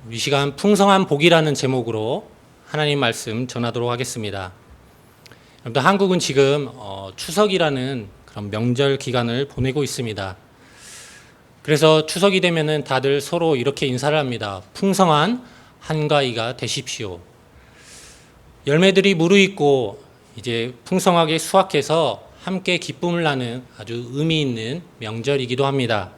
이 시간 풍성한 복이라는 제목으로 하나님 말씀 전하도록 하겠습니다. 여러분들 한국은 지금 추석이라는 그런 명절 기간을 보내고 있습니다. 그래서 추석이 되면은 다들 서로 이렇게 인사를 합니다. 풍성한 한가위가 되십시오. 열매들이 무르익고 이제 풍성하게 수확해서 함께 기쁨을 나누는 아주 의미 있는 명절이기도 합니다.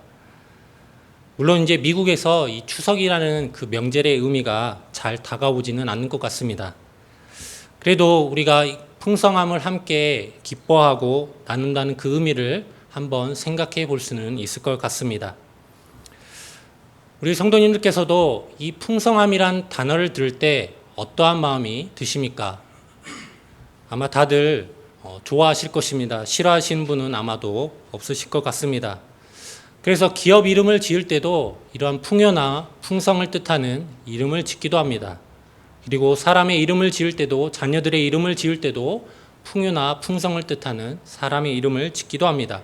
물론 이제 미국에서 이 추석이라는 그 명절의 의미가 잘 다가오지는 않는 것 같습니다. 그래도 우리가 풍성함을 함께 기뻐하고 나눈다는 그 의미를 한번 생각해 볼 수는 있을 것 같습니다. 우리 성도님들께서도 이 풍성함이란 단어를 들을 때 어떠한 마음이 드십니까? 아마 다들 좋아하실 것입니다. 싫어하시는 분은 아마도 없으실 것 같습니다. 그래서 기업 이름을 지을 때도 이러한 풍요나 풍성을 뜻하는 이름을 짓기도 합니다. 그리고 사람의 이름을 지을 때도, 자녀들의 이름을 지을 때도 풍요나 풍성을 뜻하는 사람의 이름을 짓기도 합니다.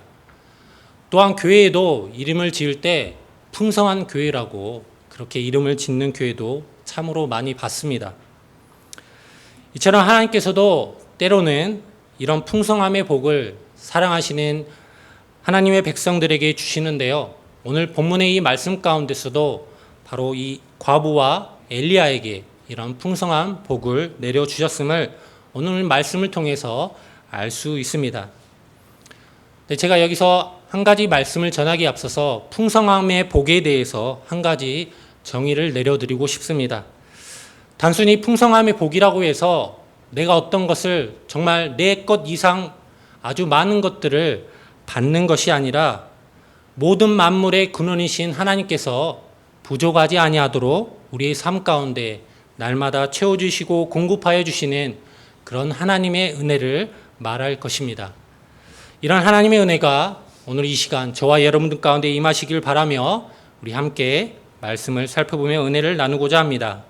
또한 교회에도 이름을 지을 때 풍성한 교회라고 그렇게 이름을 짓는 교회도 참으로 많이 봤습니다. 이처럼 하나님께서도 때로는 이런 풍성함의 복을 사랑하시는 하나님의 백성들에게 주시는데요. 오늘 본문의 이 말씀 가운데서도 바로 이 과부와 엘리야에게 이런 풍성한 복을 내려주셨음을 오늘 말씀을 통해서 알 수 있습니다. 제가 여기서 한 가지 말씀을 전하기 앞서서 풍성함의 복에 대해서 한 가지 정의를 내려드리고 싶습니다. 단순히 풍성함의 복이라고 해서 내가 어떤 것을 정말 내 것 이상 아주 많은 것들을 받는 것이 아니라 모든 만물의 근원이신 하나님께서 부족하지 아니하도록 우리의 삶 가운데 날마다 채워주시고 공급하여 주시는 그런 하나님의 은혜를 말할 것입니다. 이런 하나님의 은혜가 오늘 이 시간 저와 여러분들 가운데 임하시길 바라며 우리 함께 말씀을 살펴보며 은혜를 나누고자 합니다.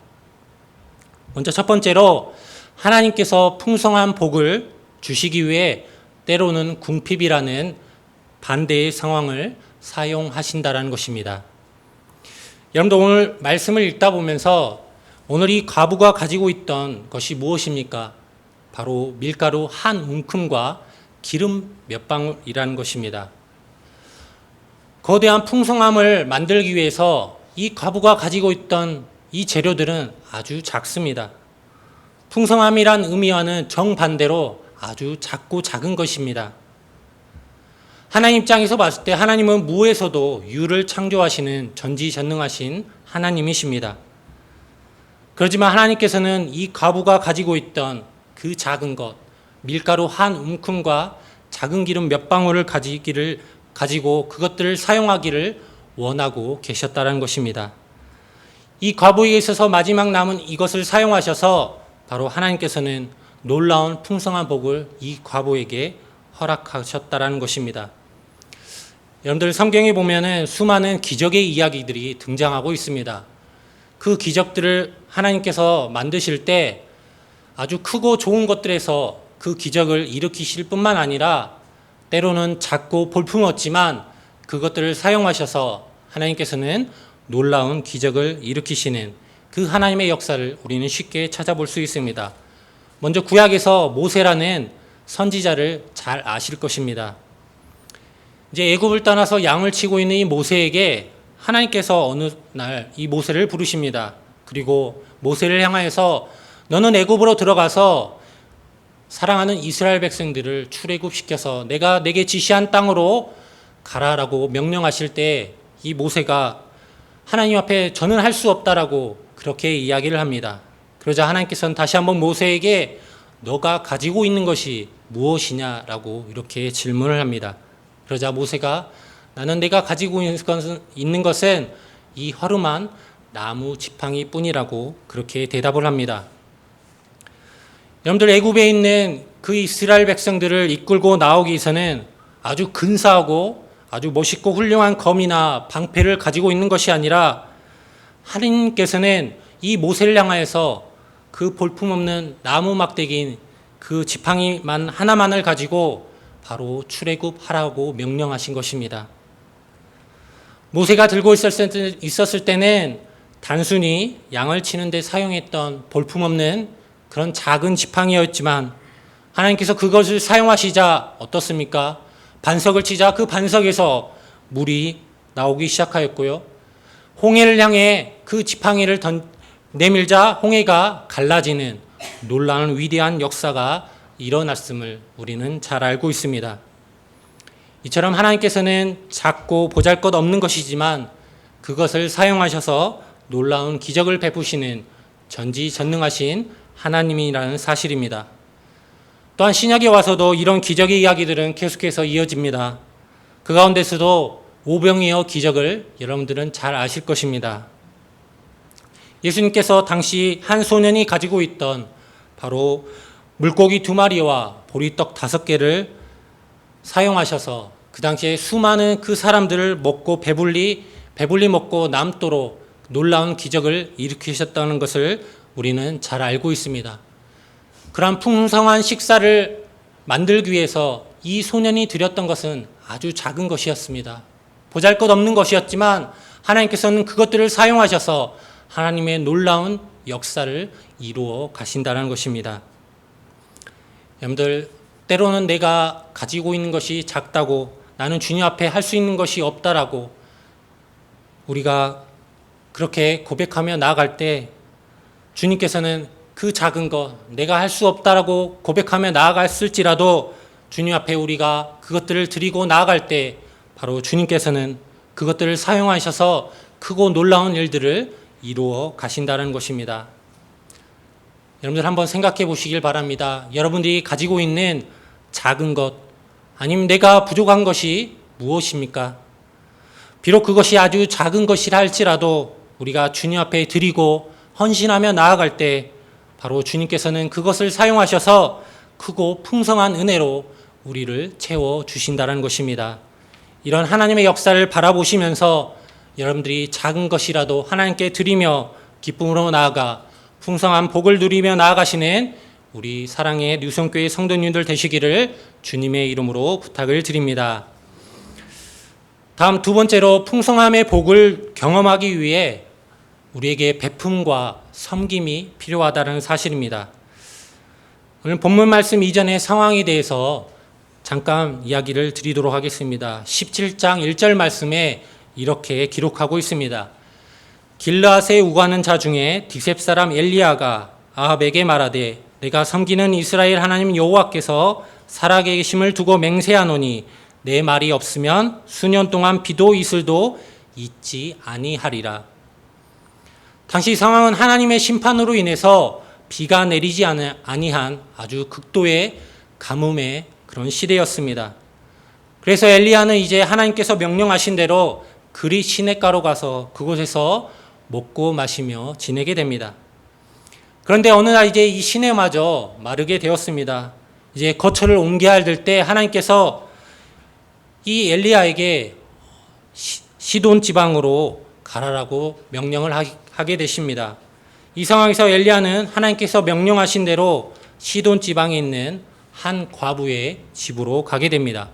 먼저 첫 번째로 하나님께서 풍성한 복을 주시기 위해 때로는 궁핍이라는 반대의 상황을 사용하신다라는 것입니다. 여러분들 오늘 말씀을 읽다 보면서 오늘 이 과부가 가지고 있던 것이 무엇입니까? 바로 밀가루 한 움큼과 기름 몇 방울이라는 것입니다. 거대한 풍성함을 만들기 위해서 이 과부가 가지고 있던 이 재료들은 아주 작습니다. 풍성함이란 의미와는 정반대로 아주 작고 작은 것입니다. 하나님 입장에서 봤을 때 하나님은 무에서도 유를 창조하시는 전지전능하신 하나님이십니다. 그렇지만 하나님께서는 이 과부가 가지고 있던 그 작은 것, 밀가루 한 움큼과 작은 기름 몇 방울을 가지고 그것들을 사용하기를 원하고 계셨다는 것입니다. 이 과부에게 있어서 마지막 남은 이것을 사용하셔서 바로 하나님께서는 놀라운 풍성한 복을 이 과부에게 허락하셨다라는 것입니다. 여러분들 성경에 보면은 수많은 기적의 이야기들이 등장하고 있습니다. 그 기적들을 하나님께서 만드실 때 아주 크고 좋은 것들에서 그 기적을 일으키실 뿐만 아니라 때로는 작고 볼품없지만 그것들을 사용하셔서 하나님께서는 놀라운 기적을 일으키시는 그 하나님의 역사를 우리는 쉽게 찾아볼 수 있습니다. 먼저 구약에서 모세라는 선지자를 잘 아실 것입니다. 이제 애굽을 떠나서 양을 치고 있는 이 모세에게 하나님께서 어느 날 이 모세를 부르십니다. 그리고 모세를 향하여서 너는 애굽으로 들어가서 사랑하는 이스라엘 백성들을 출애굽시켜서 내가 내게 지시한 땅으로 가라라고 명령하실 때 이 모세가 하나님 앞에 저는 할 수 없다라고 그렇게 이야기를 합니다. 그러자 하나님께서는 다시 한번 모세에게 너가 가지고 있는 것이 무엇이냐라고 이렇게 질문을 합니다. 그러자 모세가 나는 내가 가지고 있는 것은 이 허름한 나무 지팡이 뿐이라고 그렇게 대답을 합니다. 여러분들 애굽에 있는 그 이스라엘 백성들을 이끌고 나오기 위해서는 아주 근사하고 아주 멋있고 훌륭한 검이나 방패를 가지고 있는 것이 아니라 하나님께서는 이 모세를 향하여서 그 볼품없는 나무 막대기인 그 지팡이만 하나만을 가지고 바로 출애굽하라고 명령하신 것입니다. 모세가 들고 있었을 때는 단순히 양을 치는 데 사용했던 볼품없는 그런 작은 지팡이였지만 하나님께서 그것을 사용하시자 어떻습니까? 반석을 치자 그 반석에서 물이 나오기 시작하였고요. 홍해를 향해 그 지팡이를 내밀자 홍해가 갈라지는 놀라운 위대한 역사가 일어났음을 우리는 잘 알고 있습니다. 이처럼 하나님께서는 작고 보잘것없는 것이지만 그것을 사용하셔서 놀라운 기적을 베푸시는 전지전능하신 하나님이라는 사실입니다. 또한 신약에 와서도 이런 기적의 이야기들은 계속해서 이어집니다. 그 가운데서도 오병이어 기적을 여러분들은 잘 아실 것입니다. 예수님께서 당시 한 소년이 가지고 있던 바로 물고기 2마리와 보리떡 5개를 사용하셔서 그 당시에 수많은 그 사람들을 먹고 배불리 먹고 남도록 놀라운 기적을 일으키셨다는 것을 우리는 잘 알고 있습니다. 그러한 풍성한 식사를 만들기 위해서 이 소년이 드렸던 것은 아주 작은 것이었습니다. 보잘것없는 것이었지만 하나님께서는 그것들을 사용하셔서 하나님의 놀라운 역사를 이루어 가신다는 것입니다. 여러분들, 때로는 내가 가지고 있는 것이 작다고, 나는 주님 앞에 할 수 있는 것이 없다라고 우리가 그렇게 고백하며 나아갈 때 주님께서는 그 작은 것, 내가 할 수 없다라고 고백하며 나아갔을지라도 주님 앞에 우리가 그것들을 드리고 나아갈 때 바로 주님께서는 그것들을 사용하셔서 크고 놀라운 일들을 이루어 가신다는 것입니다. 여러분들 한번 생각해 보시길 바랍니다. 여러분들이 가지고 있는 작은 것, 아니면 내가 부족한 것이 무엇입니까? 비록 그것이 아주 작은 것이라 할지라도 우리가 주님 앞에 드리고 헌신하며 나아갈 때 바로 주님께서는 그것을 사용하셔서 크고 풍성한 은혜로 우리를 채워주신다는 것입니다. 이런 하나님의 역사를 바라보시면서 여러분들이 작은 것이라도 하나님께 드리며 기쁨으로 나아가 풍성한 복을 누리며 나아가시는 우리 사랑의 뉴성교회 성도님들 되시기를 주님의 이름으로 부탁을 드립니다. 다음 2번째로 풍성함의 복을 경험하기 위해 우리에게 베품과 섬김이 필요하다는 사실입니다. 오늘 본문 말씀 이전의 상황에 대해서 잠깐 이야기를 드리도록 하겠습니다. 17장 1절 말씀에 이렇게 기록하고 있습니다. 길르앗에 우거하는 자 중에 디셉 사람 엘리야가 아합에게 말하되 내가 섬기는 이스라엘 하나님 여호와께서 살아계심을 두고 맹세하노니 내 말이 없으면 수년 동안 비도 이슬도 있지 아니하리라. 당시 상황은 하나님의 심판으로 인해서 비가 내리지 아니한 아주 극도의 가뭄의 그런 시대였습니다. 그래서 엘리야는 이제 하나님께서 명령하신 대로 그리 시냇가로 가서 그곳에서 먹고 마시며 지내게 됩니다. 그런데 어느 날 이제 이 시내마저 마르게 되었습니다. 이제 거처를 옮겨야 될 때 하나님께서 이 엘리야에게 시돈 지방으로 가라라고 명령을 하게 되십니다. 이 상황에서 엘리야는 하나님께서 명령하신 대로 시돈 지방에 있는 한 과부의 집으로 가게 됩니다.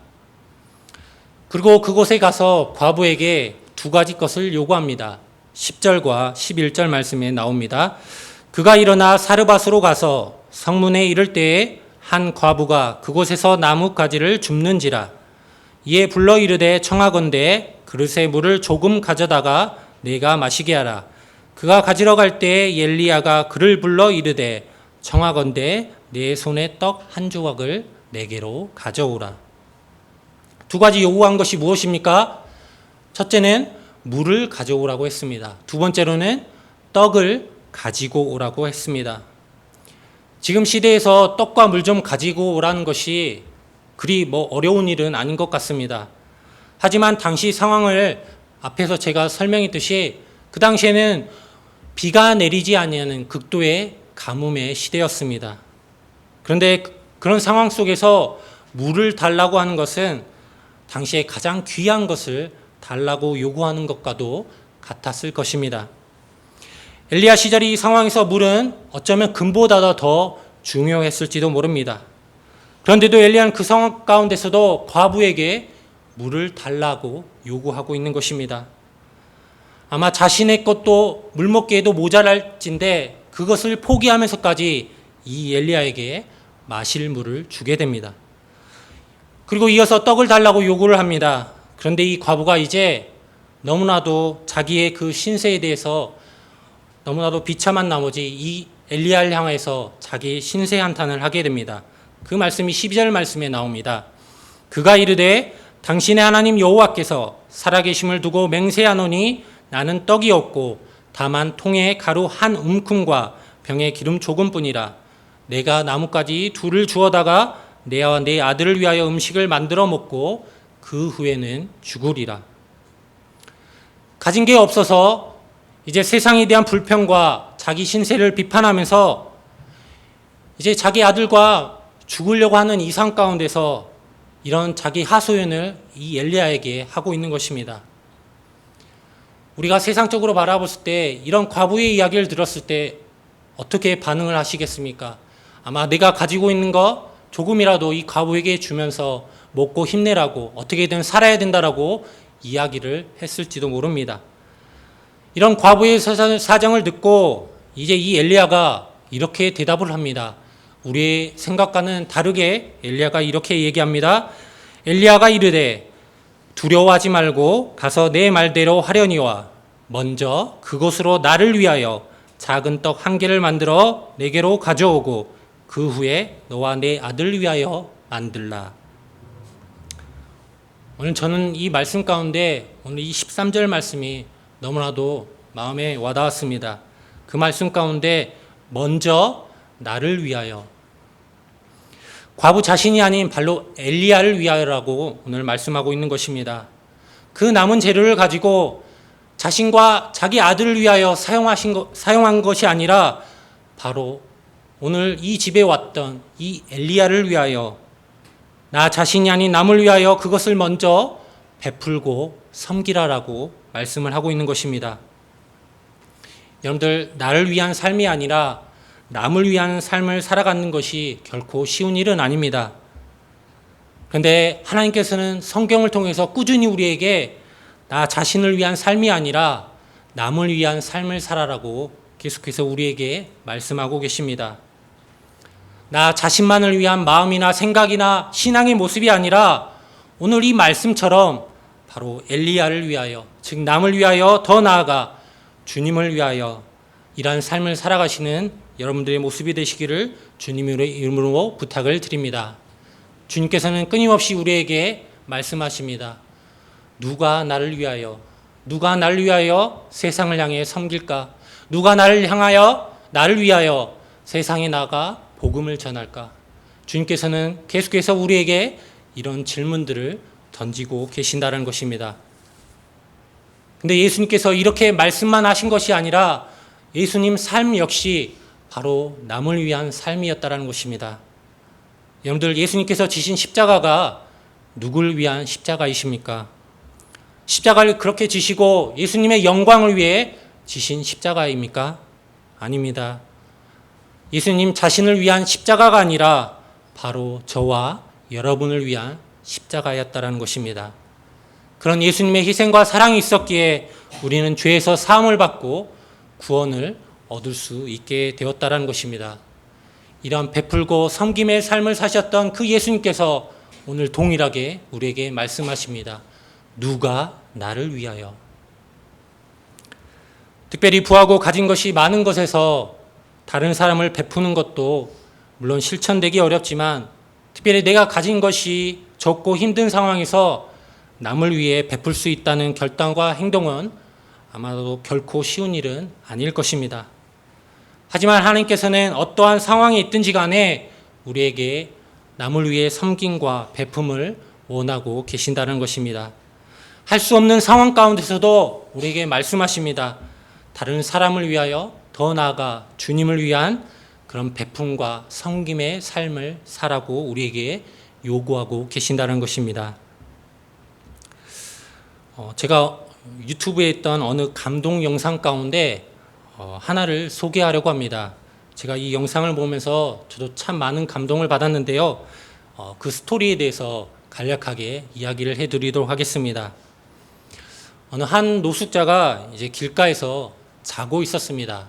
그리고 그곳에 가서 과부에게 2가지 것을 요구합니다. 10절과 11절 말씀에 나옵니다. 그가 일어나 사르밧으로 가서 성문에 이를 때에 한 과부가 그곳에서 나뭇가지를 줍는지라. 이에 불러 이르되 청하건대 그릇에 물을 조금 가져다가 내가 마시게 하라. 그가 가지러 갈 때에 엘리야가 그를 불러 이르되 청하건대 내 손에 떡 1조각을 내게로 가져오라. 2가지 요구한 것이 무엇입니까? 첫째는 물을 가져오라고 했습니다. 2번째로는 떡을 가지고 오라고 했습니다. 지금 시대에서 떡과 물 좀 가지고 오라는 것이 그리 어려운 일은 아닌 것 같습니다. 하지만 당시 상황을 앞에서 제가 설명했듯이 그 당시에는 비가 내리지 아니하는 극도의 가뭄의 시대였습니다. 그런데 그런 상황 속에서 물을 달라고 하는 것은 당시에 가장 귀한 것을 달라고 요구하는 것과도 같았을 것입니다. 엘리야 시절 이 상황에서 물은 어쩌면 금보다 더 중요했을지도 모릅니다. 그런데도 엘리야는 그 상황 가운데서도 과부에게 물을 달라고 요구하고 있는 것입니다. 아마 자신의 것도 물먹기에도 모자랄진데 그것을 포기하면서까지 이 엘리야에게 마실 물을 주게 됩니다. 그리고 이어서 떡을 달라고 요구를 합니다. 그런데 이 과부가 이제 너무나도 자기의 그 신세에 대해서 너무나도 비참한 나머지 이 엘리야를 향해서 자기 신세 한탄을 하게 됩니다. 그 말씀이 12절 말씀에 나옵니다. 그가 이르되 당신의 하나님 여호와께서 살아계심을 두고 맹세하노니 나는 떡이 없고 다만 통에 가루 한 움큼과 병에 기름 조금뿐이라. 내가 나뭇가지 둘을 주어다가 내와 내 아들을 위하여 음식을 만들어 먹고 그 후에는 죽으리라. 가진 게 없어서 이제 세상에 대한 불평과 자기 신세를 비판하면서 이제 자기 아들과 죽으려고 하는 이상 가운데서 이런 자기 하소연을 이 엘리야에게 하고 있는 것입니다. 우리가 세상적으로 바라봤을 때 이런 과부의 이야기를 들었을 때 어떻게 반응을 하시겠습니까? 아마 내가 가지고 있는 거 조금이라도 이 과부에게 주면서 먹고 힘내라고 어떻게든 살아야 된다라고 이야기를 했을지도 모릅니다. 이런 과부의 사정을 듣고 이제 이 엘리야가 이렇게 대답을 합니다. 우리의 생각과는 다르게 엘리야가 이렇게 얘기합니다. 엘리야가 이르되 두려워하지 말고 가서 내 말대로 하려니와 먼저 그곳으로 나를 위하여 작은 떡 한 개를 만들어 내게로 가져오고 그 후에 너와 내 아들을 위하여 만들라. 오늘 저는 이 말씀 가운데 오늘 이 13절 말씀이 너무나도 마음에 와닿았습니다. 그 말씀 가운데 먼저 나를 위하여, 과부 자신이 아닌 발로 엘리야를 위하여라고 오늘 말씀하고 있는 것입니다. 그 남은 재료를 가지고 자신과 자기 아들을 위하여 사용한 것이 아니라 바로 오늘 이 집에 왔던 이 엘리야를 위하여, 나 자신이 아닌 남을 위하여 그것을 먼저 베풀고 섬기라라고 말씀을 하고 있는 것입니다. 여러분들, 나를 위한 삶이 아니라 남을 위한 삶을 살아가는 것이 결코 쉬운 일은 아닙니다. 그런데 하나님께서는 성경을 통해서 꾸준히 우리에게 나 자신을 위한 삶이 아니라 남을 위한 삶을 살아라고 계속해서 우리에게 말씀하고 계십니다. 나 자신만을 위한 마음이나 생각이나 신앙의 모습이 아니라 오늘 이 말씀처럼 바로 엘리야를 위하여, 즉 남을 위하여, 더 나아가 주님을 위하여 이러한 삶을 살아가시는 여러분들의 모습이 되시기를 주님의 이름으로 부탁을 드립니다. 주님께서는 끊임없이 우리에게 말씀하십니다. 누가 나를 위하여 세상을 향해 섬길까? 누가 나를 위하여 세상에 나가 복음을 전할까? 주님께서는 계속해서 우리에게 이런 질문들을 던지고 계신다는 것입니다. 근데 예수님께서 이렇게 말씀만 하신 것이 아니라 예수님 삶 역시 바로 남을 위한 삶이었다는 것입니다. 여러분들, 예수님께서 지신 십자가가 누굴 위한 십자가이십니까? 십자가를 그렇게 지시고 예수님의 영광을 위해 지신 십자가입니까? 아닙니다. 예수님 자신을 위한 십자가가 아니라 바로 저와 여러분을 위한 십자가였다는 것입니다. 그런 예수님의 희생과 사랑이 있었기에 우리는 죄에서 사함을 받고 구원을 얻을 수 있게 되었다는 것입니다. 이런 베풀고 섬김의 삶을 사셨던 그 예수님께서 오늘 동일하게 우리에게 말씀하십니다. 누가 나를 위하여. 특별히 부하고 가진 것이 많은 것에서 다른 사람을 베푸는 것도 물론 실천되기 어렵지만, 특별히 내가 가진 것이 적고 힘든 상황에서 남을 위해 베풀 수 있다는 결단과 행동은 아마도 결코 쉬운 일은 아닐 것입니다. 하지만 하나님께서는 어떠한 상황이 있든지 간에 우리에게 남을 위해 섬김과 베품을 원하고 계신다는 것입니다. 할 수 없는 상황 가운데서도 우리에게 말씀하십니다. 다른 사람을 위하여, 더 나아가 주님을 위한 그런 베품과 섬김의 삶을 살라고 우리에게 요구하고 계신다는 것입니다. 제가 유튜브에 있던 어느 감동 영상 가운데 하나를 소개하려고 합니다. 제가 이 영상을 보면서 저도 참 많은 감동을 받았는데요. 그 스토리에 대해서 간략하게 이야기를 해드리도록 하겠습니다. 어느 한 노숙자가 이제 길가에서 자고 있었습니다.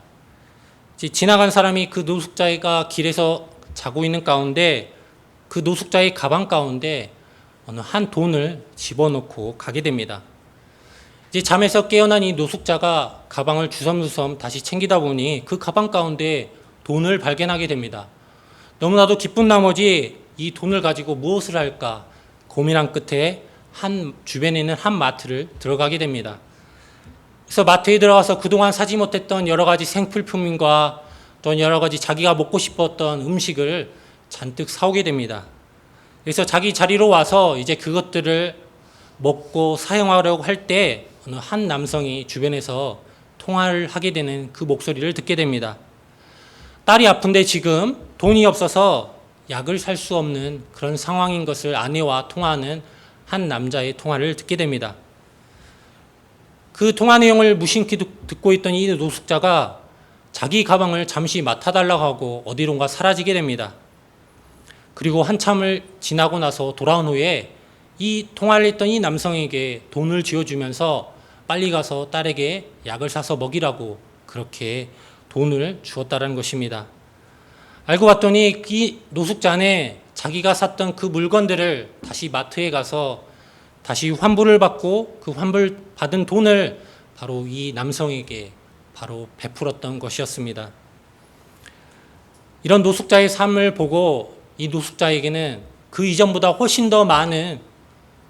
이제 지나간 사람이 그 노숙자가 길에서 자고 있는 가운데 그 노숙자의 가방 가운데 어느 한 돈을 집어넣고 가게 됩니다. 이제 잠에서 깨어난 이 노숙자가 가방을 주섬주섬 다시 챙기다 보니 그 가방 가운데 돈을 발견하게 됩니다. 너무나도 기쁜 나머지 이 돈을 가지고 무엇을 할까 고민한 끝에 주변에 있는 한 마트를 들어가게 됩니다. 그래서 마트에 들어가서 그동안 사지 못했던 여러 가지 생필품과 또 여러 가지 자기가 먹고 싶었던 음식을 잔뜩 사오게 됩니다. 그래서 자기 자리로 와서 이제 그것들을 먹고 사용하려고 할 때 어느 한 남성이 주변에서 통화를 하게 되는 그 목소리를 듣게 됩니다. 딸이 아픈데 지금 돈이 없어서 약을 살 수 없는 그런 상황인 것을 아내와 통화하는 한 남자의 통화를 듣게 됩니다. 그 통화 내용을 무심히 듣고 있던 이 노숙자가 자기 가방을 잠시 맡아달라고 하고 어디론가 사라지게 됩니다. 그리고 한참을 지나고 나서 돌아온 후에 이 통화를 했던 이 남성에게 돈을 쥐어주면서 빨리 가서 딸에게 약을 사서 먹이라고 그렇게 돈을 주었다는 것입니다. 알고 봤더니 이 노숙자는 자기가 샀던 그 물건들을 다시 마트에 가서 다시 환불을 받고 그 환불 받은 돈을 바로 이 남성에게 바로 베풀었던 것이었습니다. 이런 노숙자의 삶을 보고 이 노숙자에게는 그 이전보다 훨씬 더 많은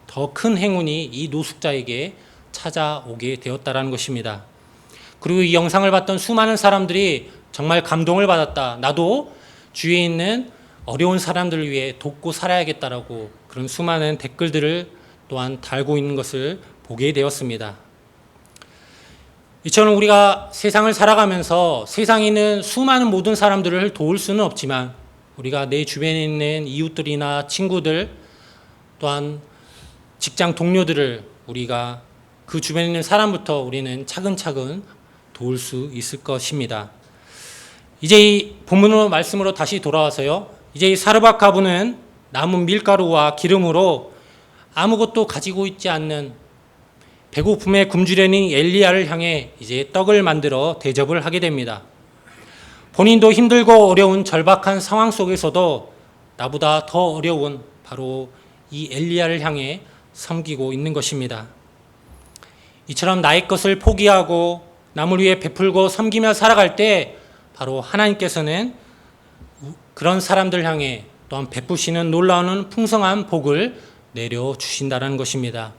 더 큰 행운이 이 노숙자에게 찾아오게 되었다는 것입니다. 그리고 이 영상을 봤던 수많은 사람들이 정말 감동을 받았다. 나도 주위에 있는 어려운 사람들을 위해 돕고 살아야겠다라고 그런 수많은 댓글들을 또한 달고 있는 것을 보게 되었습니다. 이처럼 우리가 세상을 살아가면서 세상에 있는 수많은 모든 사람들을 도울 수는 없지만 우리가 내 주변에 있는 이웃들이나 친구들 또한 직장 동료들을 우리가 그 주변에 있는 사람부터 우리는 차근차근 도울 수 있을 것입니다. 이제 이 본문의 말씀으로 다시 돌아와서요. 이제 이 사르밧 과부는 남은 밀가루와 기름으로 아무것도 가지고 있지 않는 배고픔에 굶주려는 엘리야를 향해 이제 떡을 만들어 대접을 하게 됩니다. 본인도 힘들고 어려운 절박한 상황 속에서도 나보다 더 어려운 바로 이 엘리야를 향해 섬기고 있는 것입니다. 이처럼 나의 것을 포기하고 남을 위해 베풀고 섬기며 살아갈 때 바로 하나님께서는 그런 사람들 향해 또한 베푸시는 놀라운 풍성한 복을 내려주신다는 것입니다.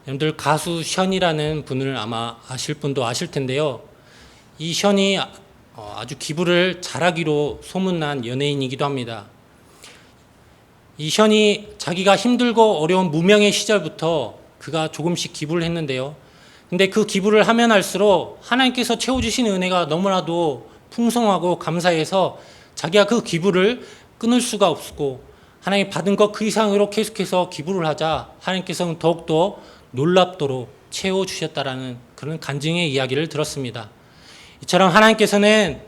여러분들 가수 션이라는 분을 아마 아실 분도 아실 텐데요. 이 션이 아주 기부를 잘하기로 소문난 연예인이기도 합니다. 이 션이 자기가 힘들고 어려운 무명의 시절부터 그가 조금씩 기부를 했는데요. 근데 그 기부를 하면 할수록 하나님께서 채워주신 은혜가 너무나도 풍성하고 감사해서 자기가 그 기부를 끊을 수가 없고 하나님 받은 것 그 이상으로 계속해서 기부를 하자 하나님께서는 더욱더 놀랍도록 채워주셨다라는 그런 간증의 이야기를 들었습니다. 이처럼 하나님께서는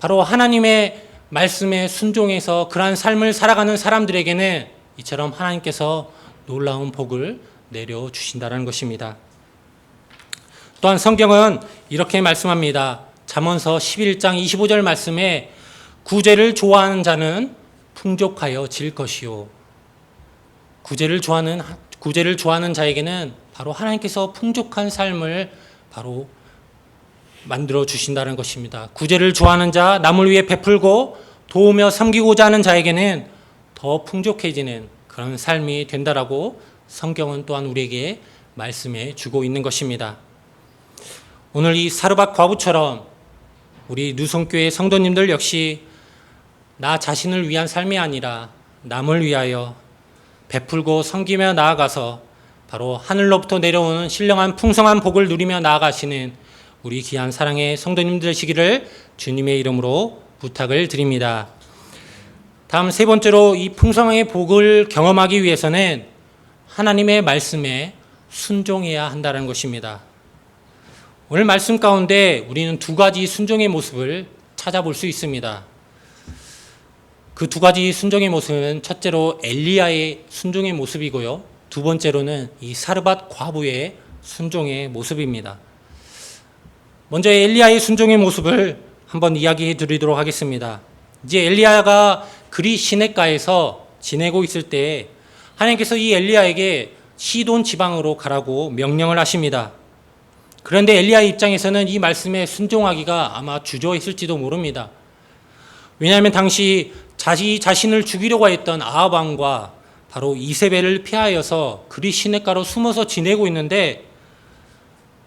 바로 하나님의 말씀에 순종해서 그러한 삶을 살아가는 사람들에게는 이처럼 하나님께서 놀라운 복을 내려주신다는 것입니다. 또한 성경은 이렇게 말씀합니다. 잠언서 11장 25절 말씀에 구제를 좋아하는 자는 풍족하여 질 것이요. 구제를 좋아하는 자에게는 바로 하나님께서 풍족한 삶을 바로 만들어 주신다는 것입니다. 구제를 좋아하는 자, 남을 위해 베풀고 도우며 섬기고자 하는 자에게는 더 풍족해지는 그런 삶이 된다라고 성경은 또한 우리에게 말씀해 주고 있는 것입니다. 오늘 이 사르밧 과부처럼 우리 누성교회 성도님들 역시 나 자신을 위한 삶이 아니라 남을 위하여 베풀고 섬기며 나아가서 바로 하늘로부터 내려오는 신령한 풍성한 복을 누리며 나아가시는 우리 귀한 사랑의 성도님들 되시기를 주님의 이름으로 부탁을 드립니다. 다음 세 번째로 이 풍성의 복을 경험하기 위해서는 하나님의 말씀에 순종해야 한다는 것입니다. 오늘 말씀 가운데 우리는 두 가지 순종의 모습을 찾아볼 수 있습니다. 그 두 가지 순종의 모습은 첫째로 엘리야의 순종의 모습이고요. 두 번째로는 이 사르밧 과부의 순종의 모습입니다. 먼저 엘리야의 순종의 모습을 한번 이야기해 드리도록 하겠습니다. 이제 엘리야가 그리 시냇가에서 지내고 있을 때 하나님께서 이 엘리야에게 시돈 지방으로 가라고 명령을 하십니다. 그런데 엘리야의 입장에서는 이 말씀에 순종하기가 아마 주저했을지도 모릅니다. 왜냐하면 당시 자신을 죽이려고 했던 아합 왕과 바로 이세벨을 피하여서 그리 시냇가로 숨어서 지내고 있는데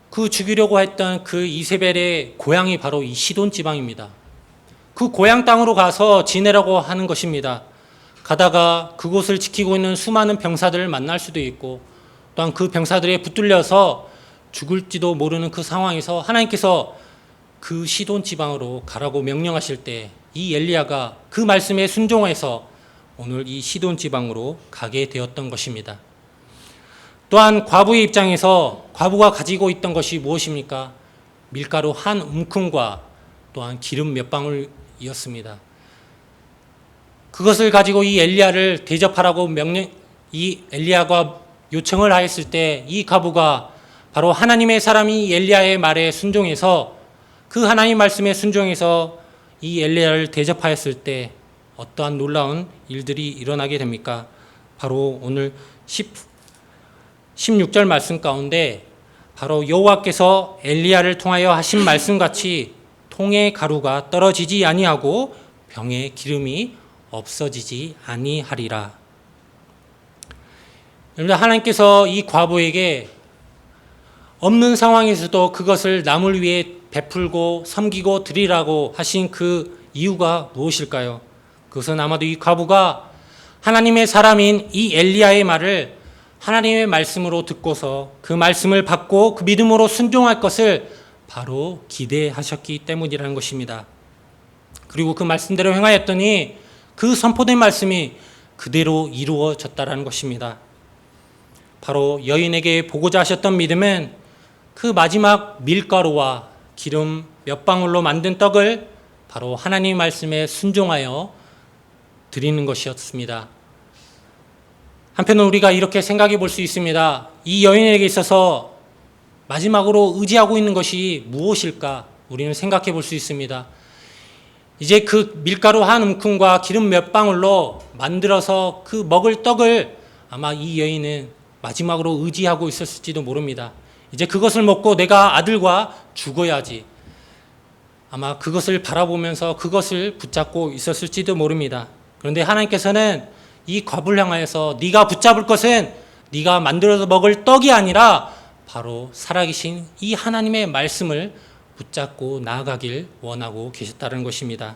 그 죽이려고 했던 그 이세벨의 고향이 바로 이 시돈 지방입니다. 그 고향 땅으로 가서 지내라고 하는 것입니다. 가다가 그곳을 지키고 있는 수많은 병사들을 만날 수도 있고 또한 그 병사들에 붙들려서 죽을지도 모르는 그 상황에서 하나님께서 그 시돈 지방으로 가라고 명령하실 때 이 엘리야가 그 말씀에 순종해서 오늘 이 시돈 지방으로 가게 되었던 것입니다. 또한 과부의 입장에서 과부가 가지고 있던 것이 무엇입니까? 밀가루 한 움큼과 또한 기름 몇 방울이었습니다. 그것을 가지고 이 엘리야를 대접하라고 이 엘리야가 요청을 하였을 때 이 과부가 바로 하나님의 사람이 엘리야의 말에 순종해서 그 하나님 말씀에 순종해서 이 엘리야를 대접하였을 때 어떠한 놀라운 일들이 일어나게 됩니까? 바로 오늘 16절 말씀 가운데 바로 여호와께서 엘리야를 통하여 하신 말씀같이 통의 가루가 떨어지지 아니하고 병의 기름이 없어지지 아니하리라. 여러분, 하나님께서 이 과부에게 없는 상황에서도 그것을 남을 위해 베풀고 섬기고 드리라고 하신 그 이유가 무엇일까요? 그것은 아마도 이 과부가 하나님의 사람인 이 엘리야의 말을 하나님의 말씀으로 듣고서 그 말씀을 받고 그 믿음으로 순종할 것을 바로 기대하셨기 때문이라는 것입니다. 그리고 그 말씀대로 행하였더니 그 선포된 말씀이 그대로 이루어졌다라는 것입니다. 바로 여인에게 보고자 하셨던 믿음은 그 마지막 밀가루와 기름 몇 방울로 만든 떡을 바로 하나님 말씀에 순종하여 드리는 것이었습니다. 한편은 우리가 이렇게 생각해 볼 수 있습니다. 이 여인에게 있어서 마지막으로 의지하고 있는 것이 무엇일까? 우리는 생각해 볼 수 있습니다. 이제 그 밀가루 한 움큼과 기름 몇 방울로 만들어서 그 먹을 떡을 아마 이 여인은 마지막으로 의지하고 있었을지도 모릅니다. 이제 그것을 먹고 내가 아들과 죽어야지. 아마 그것을 바라보면서 그것을 붙잡고 있었을지도 모릅니다. 그런데 하나님께서는 이 과부를 향하여서 네가 붙잡을 것은 네가 만들어서 먹을 떡이 아니라 바로 살아계신 이 하나님의 말씀을 붙잡고 나아가길 원하고 계셨다는 것입니다.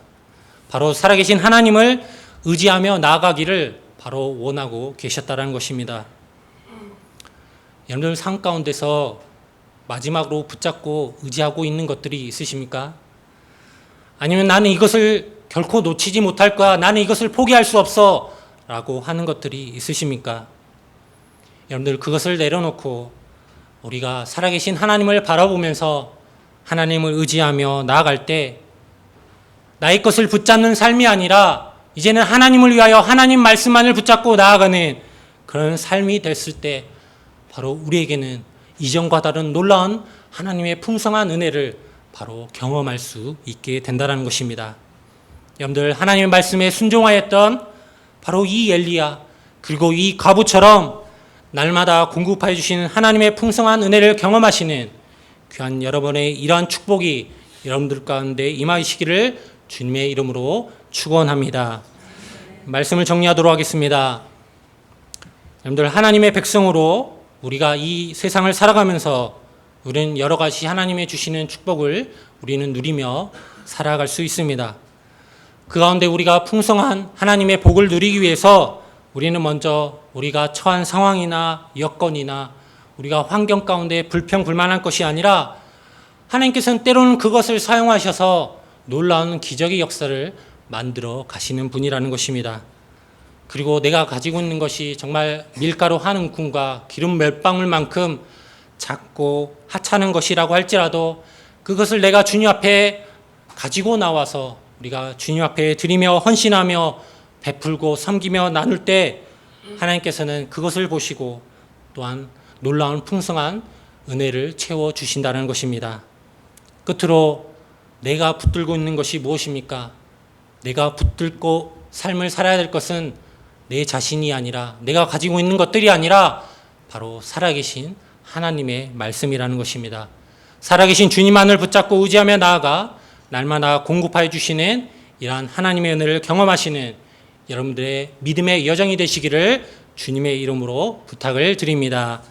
바로 살아계신 하나님을 의지하며 나아가기를 바로 원하고 계셨다는 것입니다. 여러분 삶 가운데서 마지막으로 붙잡고 의지하고 있는 것들이 있으십니까? 아니면 나는 이것을 결코 놓치지 못할 거야, 나는 이것을 포기할 수 없어 라고 하는 것들이 있으십니까? 여러분들 그것을 내려놓고 우리가 살아계신 하나님을 바라보면서 하나님을 의지하며 나아갈 때 나의 것을 붙잡는 삶이 아니라 이제는 하나님을 위하여 하나님 말씀만을 붙잡고 나아가는 그런 삶이 됐을 때 바로 우리에게는 이전과 다른 놀라운 하나님의 풍성한 은혜를 바로 경험할 수 있게 된다는 것입니다. 여러분들 하나님의 말씀에 순종하였던 바로 이 엘리야 그리고 이 과부처럼 날마다 공급해 주시는 하나님의 풍성한 은혜를 경험하시는 귀한 여러분의 이러한 축복이 여러분들 가운데 임하시기를 주님의 이름으로 축원합니다. 말씀을 정리하도록 하겠습니다. 여러분들 하나님의 백성으로 우리가 이 세상을 살아가면서 우리는 여러 가지 하나님의 주시는 축복을 우리는 누리며 살아갈 수 있습니다. 그 가운데 우리가 풍성한 하나님의 복을 누리기 위해서 우리는 먼저 우리가 처한 상황이나 여건이나 우리가 환경 가운데 불평불만할 것이 아니라 하나님께서는 때로는 그것을 사용하셔서 놀라운 기적의 역사를 만들어 가시는 분이라는 것입니다. 그리고 내가 가지고 있는 것이 정말 밀가루 한 움큼과 기름 몇 방울만큼 작고 하찮은 것이라고 할지라도 그것을 내가 주님 앞에 가지고 나와서 우리가 주님 앞에 드리며 헌신하며 베풀고 섬기며 나눌 때 하나님께서는 그것을 보시고 또한 놀라운 풍성한 은혜를 채워 주신다는 것입니다. 끝으로 내가 붙들고 있는 것이 무엇입니까? 내가 붙들고 삶을 살아야 될 것은 내 자신이 아니라, 내가 가지고 있는 것들이 아니라 바로 살아계신 하나님의 말씀이라는 것입니다. 살아계신 주님만을 붙잡고 의지하며 나아가 날마다 공급하여 주시는 이러한 하나님의 은혜를 경험하시는 여러분들의 믿음의 여정이 되시기를 주님의 이름으로 부탁을 드립니다.